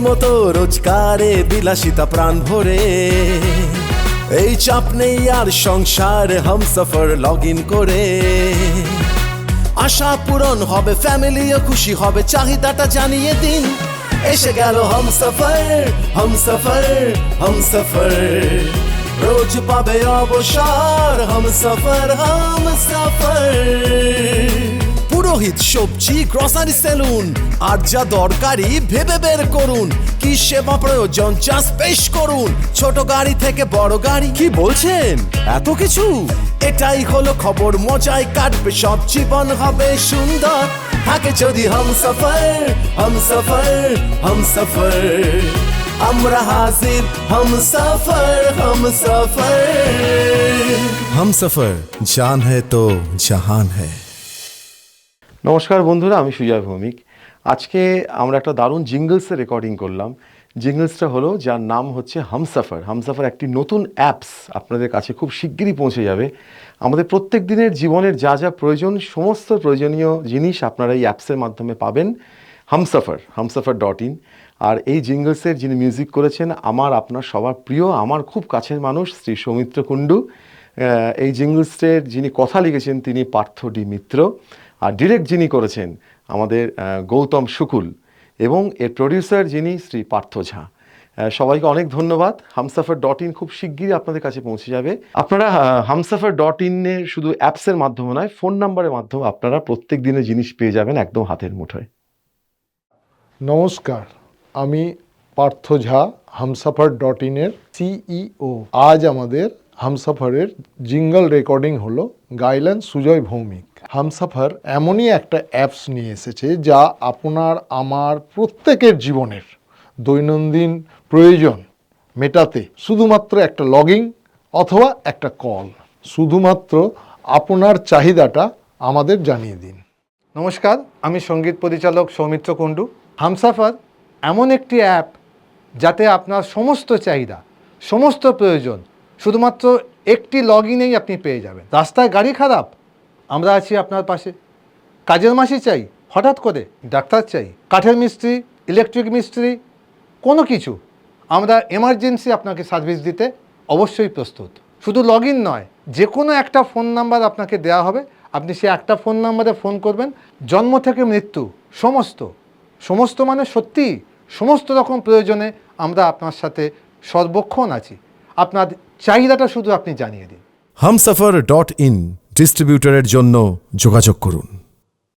মতো রোজগারে বিলাসিতা প্রাণ ভরে, এই চাপ নেই আর সংসারে হামসফর লগ ইন করে। আশা পূরণ হবে, ফ্যামিলিও খুশি হবে, চাহিদাটা জানিয়ে দিন। এসে গেল হামসফর, হামসফর, হামসফর, রোজ পাবে অবসর। হামসফর, হামসফর, পুরোহিত, সবজি, গ্রসারি, সেলুন, আর যা দরকারি ভেবে বের করুন। কি সেবা প্রয়োজন জাস্ট পেশ করুন, ছোট গাড়ি থেকে বড় গাড়ি। কি বলছেন, এত কিছু? এটাই হলো খবর, মজায় কাটবে সব, জীবন হবে সুন্দর। থাকে যদি হামসফর, হামসফর, হামসফর, আমরা হাজির হামসফর, হামসফর। হামসফর জান হ্যায় তো জাহান হ্যায়। নমস্কার বন্ধুরা, আমি সুজয় ভৌমিক। আজকে আমরা একটা দারুণ জিঙ্গলসের রেকর্ডিং করলাম। জিঙ্গলসটা হলো, যার নাম হচ্ছে হামসফর। হামসফর একটি নতুন অ্যাপস আপনাদের কাছে খুব শিগগিরই পৌঁছে যাবে। আমাদের প্রত্যেক দিনের জীবনের যা যা প্রয়োজন, সমস্ত প্রয়োজনীয় জিনিস আপনারা এই অ্যাপসের মাধ্যমে পাবেন। হামসফর, হামসফর.in। আর এই জিঙ্গলসের যিনি মিউজিক করেছেন, আমার আপনার সবার প্রিয়, আমার খুব কাছের মানুষ, শ্রী সৌমিত্র কুণ্ডু। এই জিঙ্গলসের যিনি কথা লিখেছেন তিনি পার্থ ডি মিত্র, আর ডিরেক্ট যিনি করেছেন আমাদের গৌতম শুকুল, এবং এর প্রডিউসার যিনি শ্রী পার্থ ঝা। সবাইকে অনেক ধন্যবাদ। হামসফর.in খুব শিগগিরই আপনাদের কাছে পৌঁছে যাবে। আপনারা হামসফর.in এর শুধু অ্যাপসের মাধ্যমে নয়, ফোন নাম্বারের মাধ্যমে আপনারা প্রত্যেক দিনের জিনিস পেয়ে যাবেন একদম হাতের মুঠোয়। নমস্কার, আমি পার্থ ঝা, হামসফর.in এর সিইও। আজ আমাদের হামসফরের জিঙ্গল রেকর্ডিং হলো, গাইলেন সুজয় ভৌমিক। হামসফর এমনই একটা অ্যাপস নিয়ে এসেছে যা আপনার আমার প্রত্যেকের জীবনের দৈনন্দিন প্রয়োজন মেটাতে শুধুমাত্র একটা লগইন অথবা একটা কল, শুধুমাত্র আপনার চাহিদাটা আমাদের জানিয়ে দিন। নমস্কার, আমি সঙ্গীত পরিচালক সৌমিত্র কুণ্ডু। হামসফর এমন একটি অ্যাপ যাতে আপনার সমস্ত চাহিদা, সমস্ত প্রয়োজন শুধুমাত্র একটি লগইনেই আপনি পেয়ে যাবেন। রাস্তায় গাড়ি খারাপ, আমরা আছি আপনার পাশে। কাজের মাসি চাই, হঠাৎ করে ডাক্তার চাই, কাঠের মিস্ত্রি, ইলেকট্রিক মিস্ত্রি, কোনো কিছু, আমরা এমার্জেন্সি আপনাকে সার্ভিস দিতে অবশ্যই প্রস্তুত। শুধু লগইন নয়, যে কোনো একটা ফোন নাম্বার আপনাকে দেওয়া হবে, আপনি সে একটা ফোন নাম্বারে ফোন করবেন। জন্ম থেকে মৃত্যু সমস্ত মানে সত্যি সমস্ত রকম প্রয়োজনে আমরা আপনার সাথে সর্বক্ষণ আছি। আপনার চাহিদাটা শুধু আপনি জানিয়ে দিন। হামসফর.in ডিস্ট্রিবিউটরের জন্য যোগাযোগ করুন।